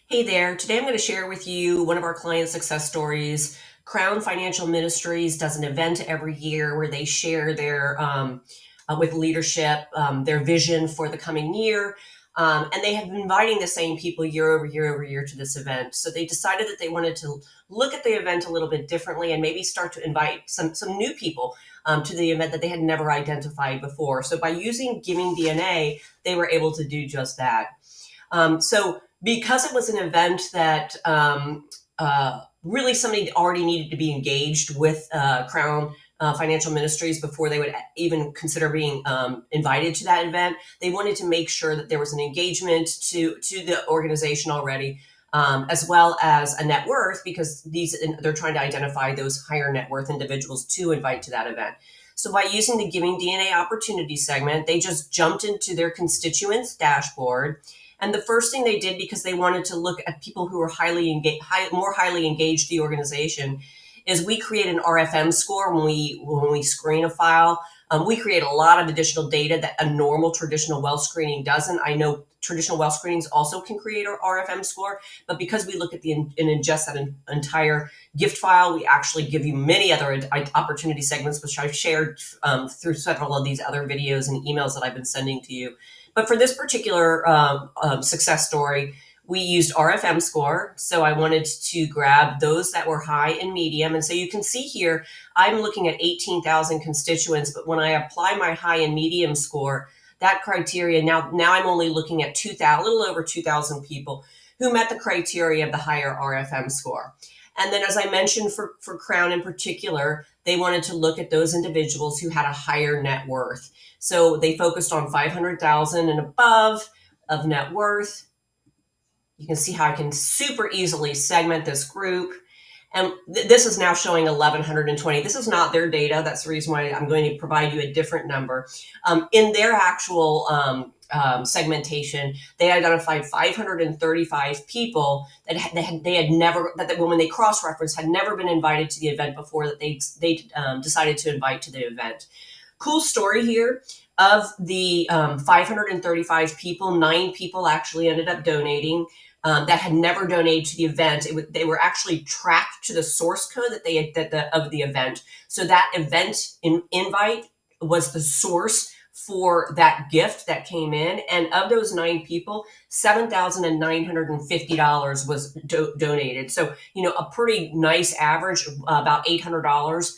Hey there, today I'm going to share with you one of our client success stories. Crown Financial Ministries does an event every year where they share with leadership, their vision for the coming year. And they have been inviting the same people year over year over year to this event. So they decided that they wanted to look at the event a little bit differently and maybe start to invite some new people to the event that they had never identified before. So by using GivingDNA, they were able to do just that. So because it was an event that really somebody already needed to be engaged with Crown Financial Ministries before they would even consider being invited to that event, they wanted to make sure that there was an engagement to the organization already, as well as a net worth, because they're trying to identify those higher net worth individuals to invite to that event. So by using the GivingDNA opportunity segment, they just jumped into their constituents dashboard. And the first thing they did, because they wanted to look at people who were more highly engaged the organization, is we create an RFM score when we screen a file. We create a lot of additional data that a normal traditional wealth screening doesn't. I know traditional wealth screenings also can create an RFM score, but because we look at and ingest that entire gift file, we actually give you many other opportunity segments, which I've shared through several of these other videos and emails that I've been sending to you. But for this particular success story, we used RFM score. So I wanted to grab those that were high and medium. And so you can see here, I'm looking at 18,000 constituents, but when I apply my high and medium score, that criteria, now I'm only looking at a little over 2,000 people who met the criteria of the higher RFM score. And then, as I mentioned, for Crown in particular, they wanted to look at those individuals who had a higher net worth. So they focused on 500,000 and above of net worth. You can see how I can super easily segment this group. And this is now showing 1,120. This is not their data. That's the reason why I'm going to provide you a different number. In their actual segmentation, they identified 535 people that when they cross-referenced had never been invited to the event before, that they decided to invite to the event. Cool story here. Of the 535 people, 9 people actually ended up donating. That had never donated to the event. They were actually tracked to the source code of the event. So that event invite was the source for that gift that came in. And of those 9 people, $7,950 was donated. So, a pretty nice average, about $800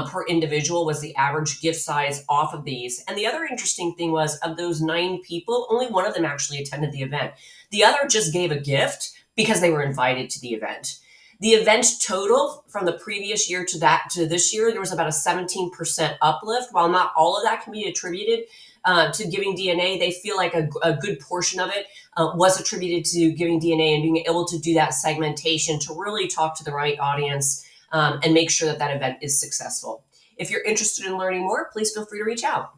per individual was the average gift size off of these. And the other interesting thing was, of those 9 people, only one of them actually attended the event. The other just gave a gift because they were invited to the event. The event total from the previous year to this year, there was about a 17% uplift. While not all of that can be attributed to GivingDNA, they feel like a good portion of it was attributed to GivingDNA and being able to do that segmentation to really talk to the right audience and make sure that event is successful. If you're interested in learning more, please feel free to reach out.